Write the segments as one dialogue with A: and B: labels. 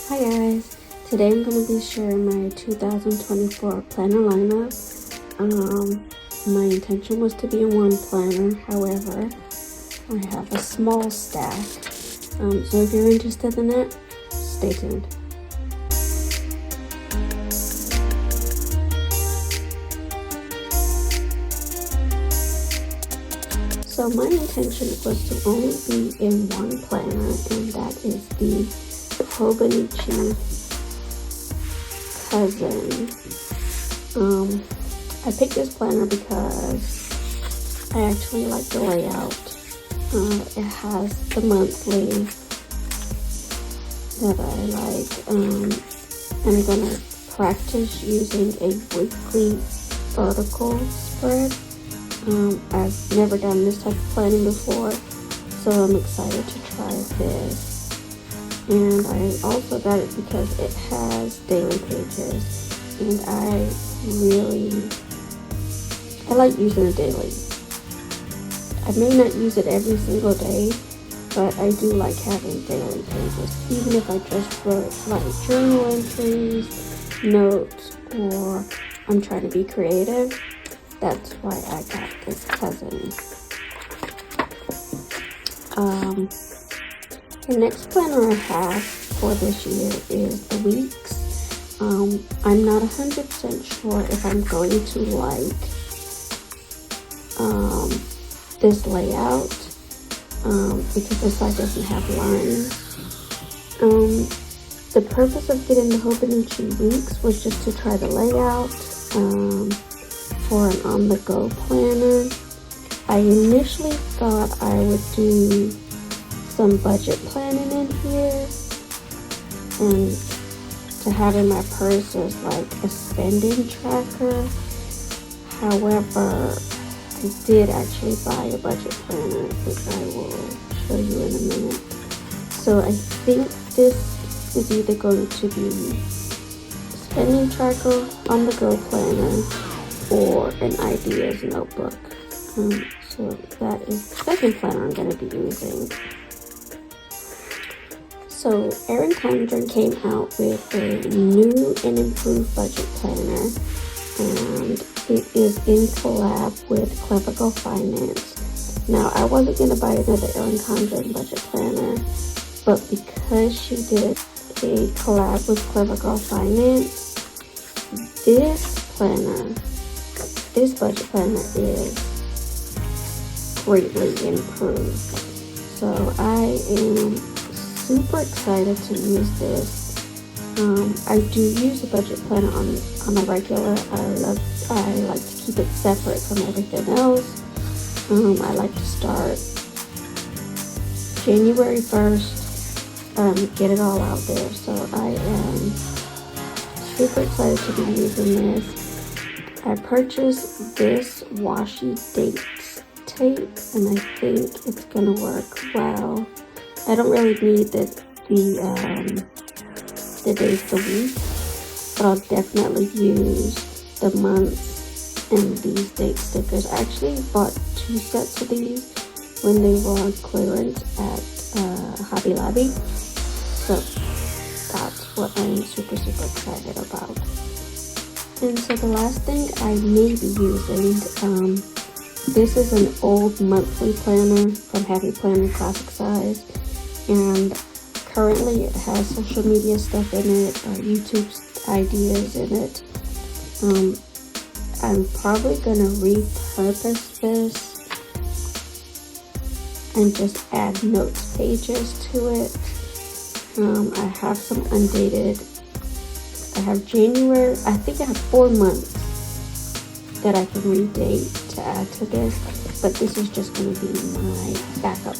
A: Hi guys, today I'm going to be sharing my 2024 planner lineup. My intention was to be in one planner, however, I have a small stack. So if you're interested in it, stay tuned. So my intention was to only be in one planner, and that is the Hobonichi Cousin. I picked this planner because I actually like the layout. It has the monthly that I like. I'm gonna practice using a weekly vertical spread. I've never done this type of planning before, so I'm excited to try this. And I also got it because it has daily pages, and I like using it daily. I may not use it every single day, but I do like having daily pages, even if I just wrote like journal entries, notes, or I'm trying to be creative. That's why I got this Cousin. The next planner I have for this year is the weeks. I'm not 100% sure if I'm going to like this layout because this side doesn't have lines. The purpose of getting the Hobonichi weeks was just to try the layout for an on-the-go planner. I initially thought I would do some budget planning in here, and to have in my purse as like a spending tracker. However, I did actually buy a budget planner, which I will show you in a minute. So I think this is either going to be a spending tracker, on-the-go planner, or an ideas notebook. So that is the second planner I'm going to be using. So Erin Condren came out with a new and improved budget planner, and it is in collab with Clever Girl Finance. Now, I wasn't going to buy another Erin Condren budget planner, but because she did a collab with Clever Girl Finance, this budget planner is greatly improved. So I am super excited to use this. I do use a budget planner on a regular. I like to keep it separate from everything else. I like to start January 1st, get it all out there. So I am super excited to be using this. I purchased this washi dates tape, and I think it's gonna work well. I don't really need the days of the week, but I'll definitely use the months and these date stickers. I actually bought 2 sets of these when they were on clearance at Hobby Lobby, so that's what I'm super excited about. And so the last thing I may be using, this is an old monthly planner from Happy Planner Classic Size, and currently it has social media stuff in it, YouTube ideas in it. I'm probably gonna repurpose this and just add notes pages to it. I have some undated. I have January. I think I have 4 months that I can redate to add to this, but this is just going to be my backup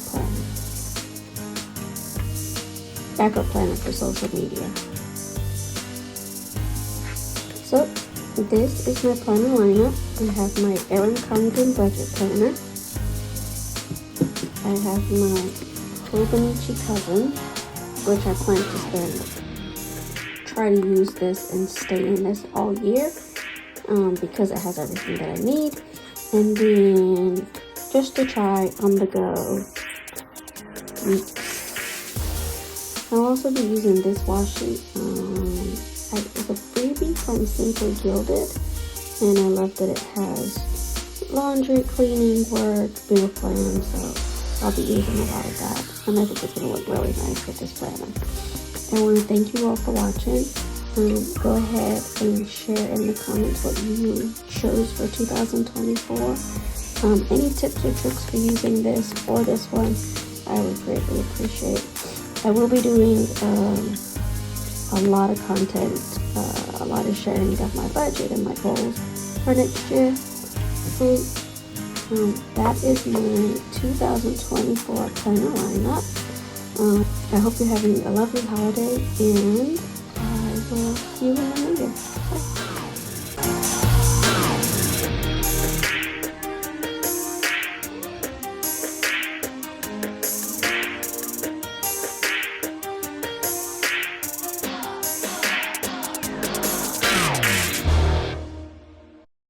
A: planner for social media. So this is my planner lineup. I have my Erin Condren budget planner. I have my Hobonichi Cousin, which I plan to try to use this and stay in this all year, because it has everything that I need. And then just to try on the go weeks. I'll also be using this washi. It's a freebie from Simply Gilded, and I love that it has laundry, cleaning, work, meal plan, so I'll be using a lot of that. And I think it's going to look really nice with this planner. I want to thank you all for watching. Go ahead and share in the comments what you chose for 2024. Any tips or tricks for using this or this one, I would greatly appreciate. I will be doing a lot of content, a lot of sharing of my budget and my goals for next year. So that is my 2024 planner lineup. I hope you're having a lovely holiday, and I will see you in the